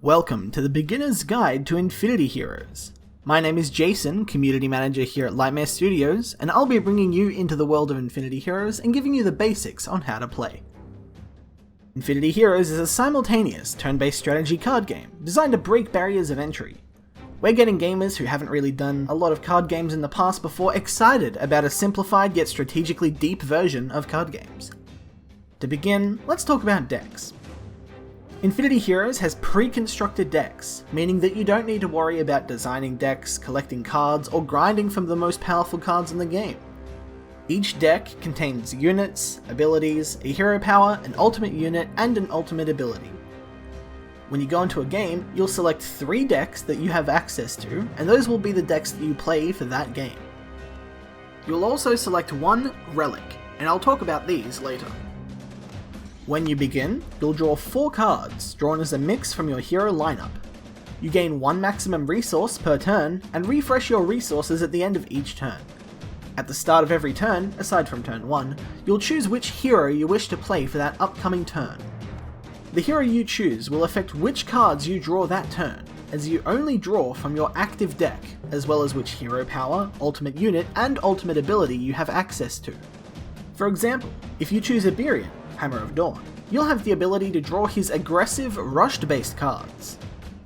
Welcome to the Beginner's Guide to Infinity Heroes. My name is Jason, Community Manager here at Lightmare Studios, and I'll be bringing you into the world of Infinity Heroes and giving you the basics on how to play. Infinity Heroes is a simultaneous turn-based strategy card game designed to break barriers of entry. We're getting gamers who haven't really done a lot of card games in the past before excited about a simplified yet strategically deep version of card games. To begin, let's talk about decks. Infinity Heroes has pre-constructed decks, meaning that you don't need to worry about designing decks, collecting cards, or grinding from the most powerful cards in the game. Each deck contains units, abilities, a hero power, an ultimate unit, and an ultimate ability. When you go into a game, you'll select 3 decks that you have access to, and those will be the decks that you play for that game. You'll also select 1 Relic, and I'll talk about these later. When you begin, you'll draw 4 cards, drawn as a mix from your hero lineup. You gain 1 maximum resource per turn, and refresh your resources at the end of each turn. At the start of every turn, aside from turn 1, you'll choose which hero you wish to play for that upcoming turn. The hero you choose will affect which cards you draw that turn, as you only draw from your active deck, as well as which hero power, ultimate unit, and ultimate ability you have access to. For example, if you choose Iberian, Hammer of Dawn, you'll have the ability to draw his aggressive, rushed-based cards.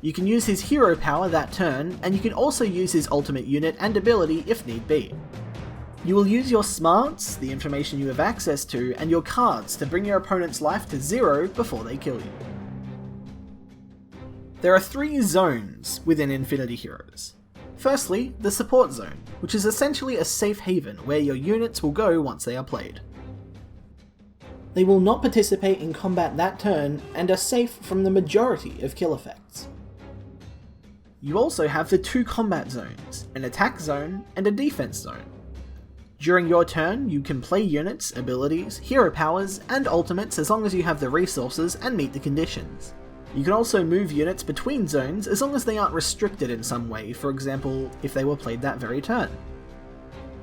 You can use his hero power that turn, and you can also use his ultimate unit and ability if need be. You will use your smarts, the information you have access to, and your cards to bring your opponent's life to 0 before they kill you. There are 3 zones within Infinity Heroes. Firstly, the support zone, which is essentially a safe haven where your units will go once they are played. They will not participate in combat that turn and are safe from the majority of kill effects. You also have the 2 combat zones, an attack zone and a defense zone. During your turn, you can play units, abilities, hero powers, and ultimates as long as you have the resources and meet the conditions. You can also move units between zones as long as they aren't restricted in some way, for example, if they were played that very turn.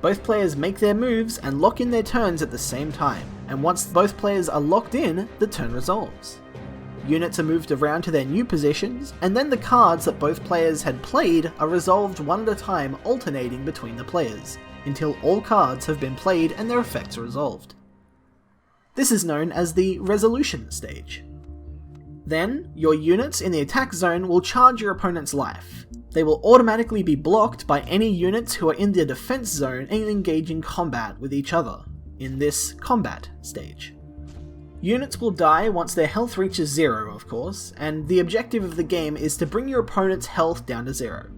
Both players make their moves and lock in their turns at the same time, and once both players are locked in, the turn resolves. Units are moved around to their new positions, and then the cards that both players had played are resolved one at a time, alternating between the players, until all cards have been played and their effects are resolved. This is known as the resolution stage. Then, your units in the attack zone will charge your opponent's life. They will automatically be blocked by any units who are in the defense zone and engage in combat with each other, in this combat stage. Units will die once their health reaches 0, of course, and the objective of the game is to bring your opponent's health down to 0.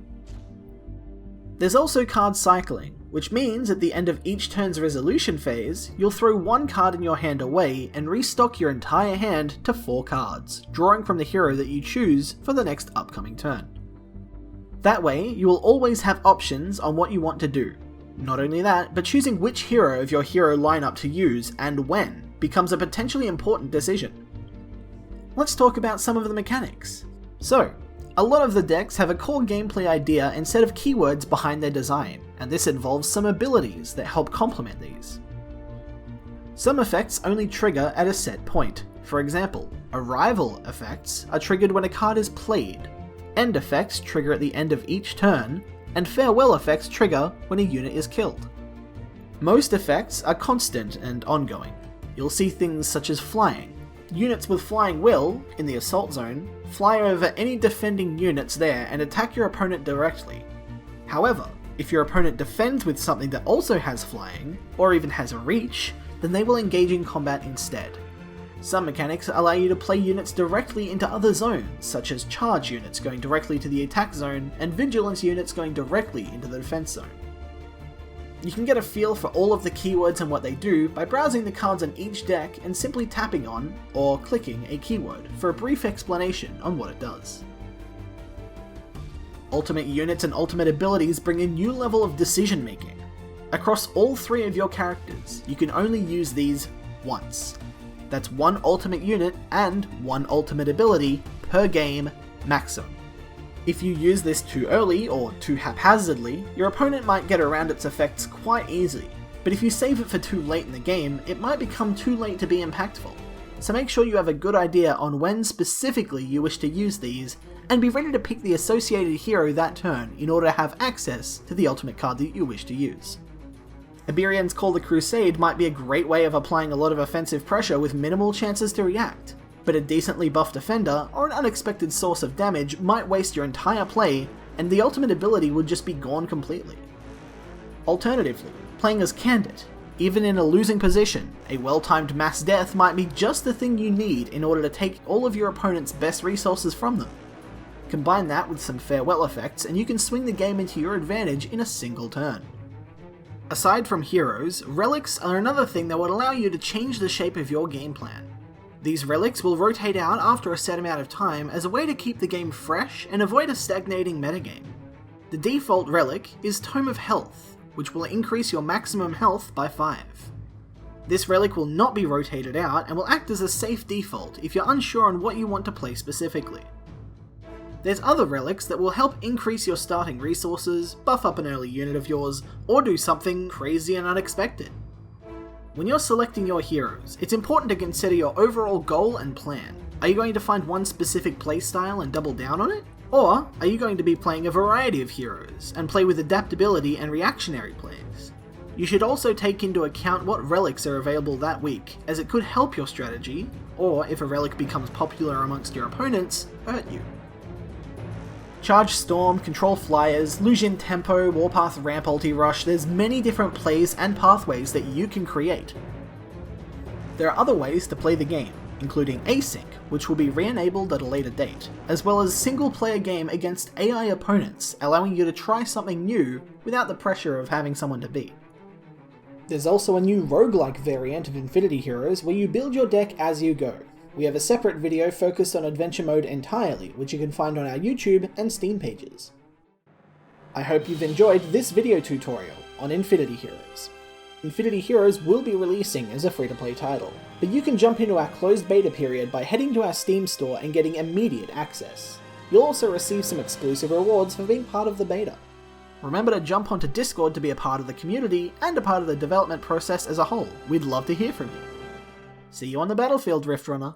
There's also card cycling, which means at the end of each turn's resolution phase, you'll throw 1 card in your hand away and restock your entire hand to 4 cards, drawing from the hero that you choose for the next upcoming turn. That way, you will always have options on what you want to do. Not only that, but choosing which hero of your hero lineup to use and when becomes a potentially important decision. Let's talk about some of the mechanics. So, a lot of the decks have a core gameplay idea and set of keywords behind their design, and this involves some abilities that help complement these. Some effects only trigger at a set point. For example, arrival effects are triggered when a card is played, end effects trigger at the end of each turn, and farewell effects trigger when a unit is killed. Most effects are constant and ongoing. You'll see things such as flying. Units with flying will, in the assault zone, fly over any defending units there and attack your opponent directly. However, if your opponent defends with something that also has flying, or even has a reach, then they will engage in combat instead. Some mechanics allow you to play units directly into other zones, such as charge units going directly to the attack zone and vigilance units going directly into the defense zone. You can get a feel for all of the keywords and what they do by browsing the cards on each deck and simply tapping on, or clicking a keyword for a brief explanation on what it does. Ultimate units and ultimate abilities bring a new level of decision making. Across all 3 of your characters, you can only use these once. That's 1 ultimate unit and 1 ultimate ability per game maximum. If you use this too early or too haphazardly, your opponent might get around its effects quite easily, but if you save it for too late in the game, it might become too late to be impactful. so make sure you have a good idea on when specifically you wish to use these, and be ready to pick the associated hero that turn in order to have access to the ultimate card that you wish to use. Iberian's Call the Crusade might be a great way of applying a lot of offensive pressure with minimal chances to react, but a decently buffed defender or an unexpected source of damage might waste your entire play, and the ultimate ability would just be gone completely. Alternatively, playing as Candid, even in a losing position, a well-timed mass death might be just the thing you need in order to take all of your opponent's best resources from them. Combine that with some farewell effects and you can swing the game into your advantage in a single turn. Aside from heroes, relics are another thing that would allow you to change the shape of your game plan. These relics will rotate out after a set amount of time as a way to keep the game fresh and avoid a stagnating metagame. The default relic is Tome of Health, which will increase your maximum health by 5. This relic will not be rotated out and will act as a safe default if you're unsure on what you want to play specifically. There's other relics that will help increase your starting resources, buff up an early unit of yours, or do something crazy and unexpected. When you're selecting your heroes, it's important to consider your overall goal and plan. Are you going to find one specific playstyle and double down on it? Or are you going to be playing a variety of heroes, and play with adaptability and reactionary plays? You should also take into account what relics are available that week, as it could help your strategy, or if a relic becomes popular amongst your opponents, hurt you. Charge Storm, Control Flyers, Lucian Tempo, Warpath Ramp Ulti Rush, there's many different plays and pathways that you can create. There are other ways to play the game, including Async, which will be re-enabled at a later date, as well as single-player game against AI opponents, allowing you to try something new without the pressure of having someone to beat. There's also a new roguelike variant of Infinity Heroes where you build your deck as you go. We have a separate video focused on Adventure Mode entirely, which you can find on our YouTube and Steam pages. I hope you've enjoyed this video tutorial on Infinity Heroes. Infinity Heroes will be releasing as a free-to-play title, but you can jump into our closed beta period by heading to our Steam store and getting immediate access. You'll also receive some exclusive rewards for being part of the beta. Remember to jump onto Discord to be a part of the community and a part of the development process as a whole. We'd love to hear from you. See you on the battlefield, Riftrunner.